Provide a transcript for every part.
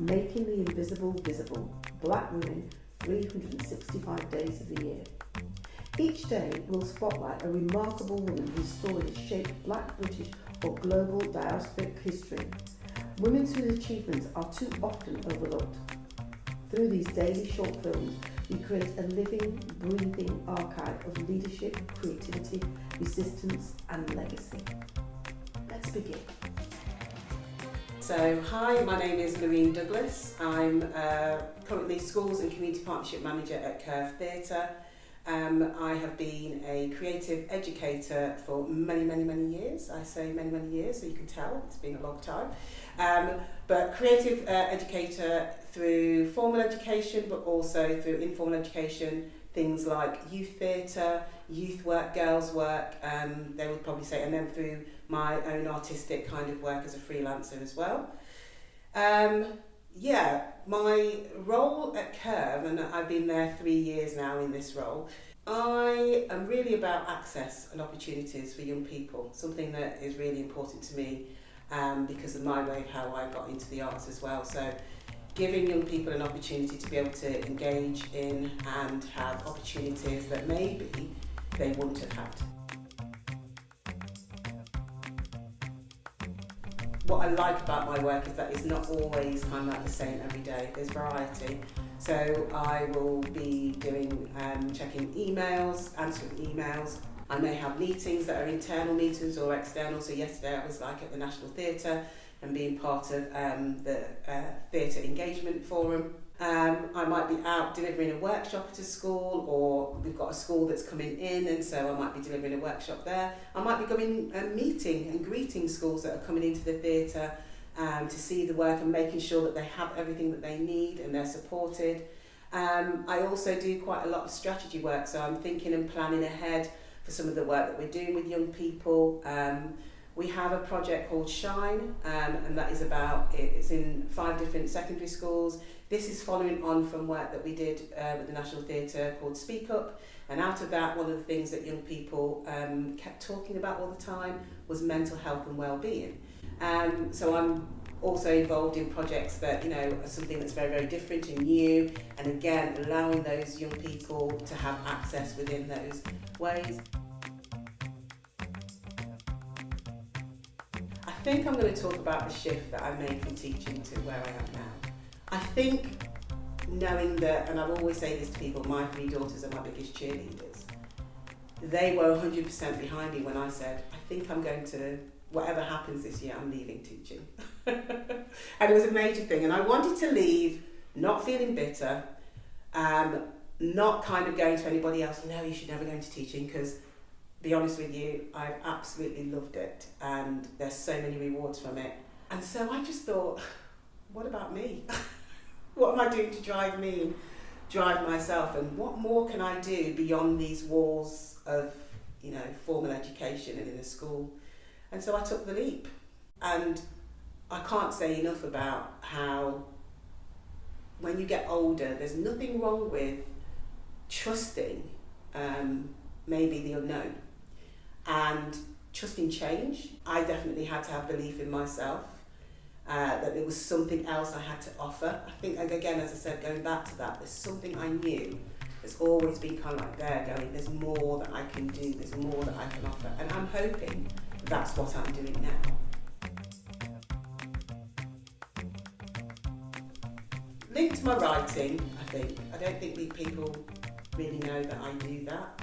Making the Invisible Visible, Black Women 365 days of the year. Each day will spotlight a remarkable woman whose story has shaped Black, British or global diasporic history. Women whose achievements are too often overlooked. Through these daily short films, we create a living, breathing archive of leadership, creativity, resistance and legacy. Let's begin. So, hi, my name is Lorrine Douglas. I'm currently Schools and Community Partnership Manager at Curve Theatre. I have been a creative educator for many years. I say many years, so you can tell it's been a long time. But creative educator through formal education, but also through informal education, things like youth theatre, youth work, girls work, they would probably say, and then through my own artistic kind of work as a freelancer as well. My role at Curve, and I've been there 3 years now in this role, I am really about access and opportunities for young people, something that is really important to me because of my way of how I got into the arts as well. So giving young people an opportunity to be able to engage in and have opportunities that maybe they wouldn't have had. What I like about my work is that it's not always kind of like the same every day. There's variety. So I will be doing checking emails, answering emails. I may have meetings that are internal meetings or external. So yesterday I was like at the National Theatre and being part of the Theatre Engagement Forum. I might be out delivering a workshop at a school, or we've got a school that's coming in, and so I might be delivering a workshop there. I might be going and meeting and greeting schools that are coming into the theatre to see the work and making sure that they have everything that they need and they're supported. I also do quite a lot of strategy work, so I'm thinking and planning ahead for some of the work that we're doing with young people. We have a project called Shine, and that is it's in 5 different secondary schools. This is following on from work that we did with the National Theatre called Speak Up, and out of that, one of the things that young people kept talking about all the time was mental health and well-being. So I'm also involved in projects that, are something that's very different and new, and again, allowing those young people to have access within those ways. I think I'm going to talk about the shift that I made from teaching to where I am now. I think knowing that, and I've always say this to people, my 3 daughters are my biggest cheerleaders. They were 100% behind me when I said, I think I'm going to, whatever happens this year, I'm leaving teaching. And it was a major thing. And I wanted to leave, not feeling bitter, not kind of going to anybody else, no, you should never go into teaching, because be honest with you, I've absolutely loved it and there's so many rewards from it. And so I just thought, what about me? What am I doing to drive me and drive myself, and what more can I do beyond these walls of, formal education and in a school? And so I took the leap, and I can't say enough about how when you get older, there's nothing wrong with trusting maybe the unknown and trusting change. I definitely had to have belief in myself, that there was something else I had to offer. I think, again, as I said, going back to that, there's something I knew that's always been kind of like there going, there's more that I can do, there's more that I can offer. And I'm hoping that's what I'm doing now. Linked to my writing, I think. I don't think people really know that I do that.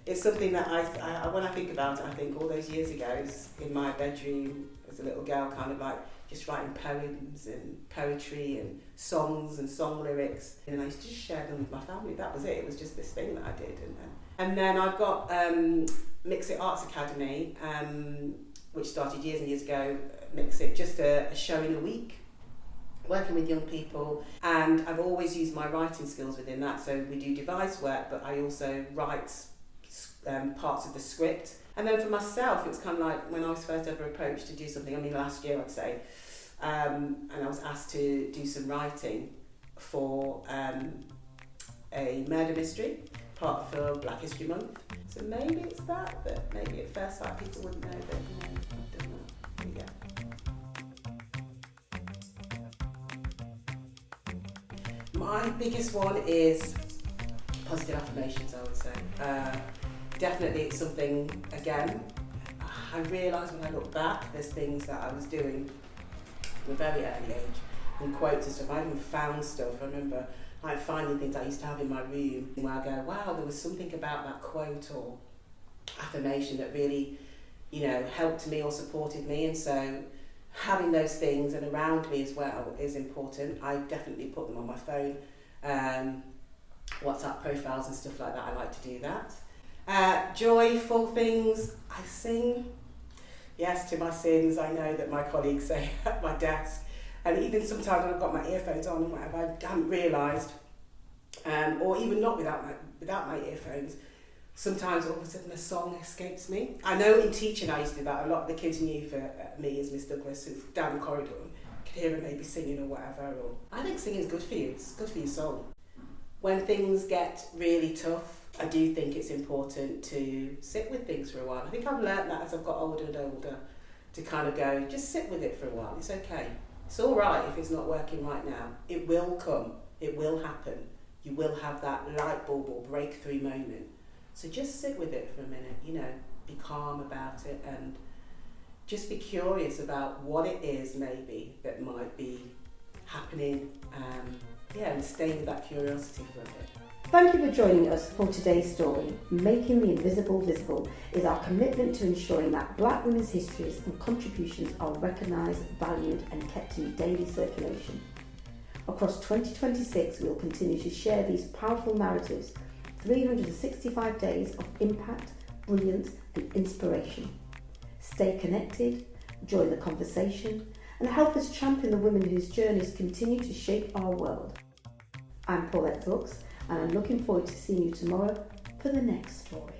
It's something that I when I think about it, I think all those years ago in my bedroom as a little girl, kind of like just writing poems and poetry and songs and song lyrics, and I used to just share them with my family. That was it. It was just this thing that I did. And then I've got Mixit Arts Academy, which started years and years ago. Mixit, just a show in a week, working with young people, and I've always used my writing skills within that. So we do device work, but I also write parts of the script. And then for myself, it's kind of like when I was first ever approached to do something, last year I'd say, and I was asked to do some writing for a murder mystery, part for Black History Month. So maybe it's that maybe at first sight people wouldn't know that, I've done that. But yeah. My biggest one is positive affirmations, I would say. Definitely it's something, again, I realise when I look back, there's things that I was doing from a very early age, and quotes and stuff. I even found stuff. I remember like finding things I used to have in my room where I go, wow, there was something about that quote or affirmation that really, you know, helped me or supported me. And so having those things and around me as well is important. I definitely put them on my phone, WhatsApp profiles and stuff like that. I like to do that. Joyful things, I sing. Yes to my sins, I know that my colleagues say at my desk. And even sometimes when I've got my earphones on and whatever, I haven't realised, or even not without my earphones, sometimes all of a sudden a song escapes me. I know in teaching I used to do that. A lot of the kids knew for me as Miss Douglas, who's down the corridor, could hear her maybe singing or whatever. Or I think singing is good for you. It's good for your soul. When things get really tough, I do think it's important to sit with things for a while. I think I've learnt that as I've got older and older, to kind of go, just sit with it for a while. It's okay. It's all right if it's not working right now. It will come. It will happen. You will have that light bulb or breakthrough moment. So just sit with it for a minute, you know, be calm about it and just be curious about what it is maybe that might be happening. And stay with that curiosity for a bit. Thank you for joining us for today's story. Making the Invisible Visible is our commitment to ensuring that Black women's histories and contributions are recognised, valued and kept in daily circulation. Across 2026, we will continue to share these powerful narratives, 365 days of impact, brilliance and inspiration. Stay connected, join the conversation and help us champion the women whose journeys continue to shape our world. I'm Paulette Brooks and I'm looking forward to seeing you tomorrow for the next story.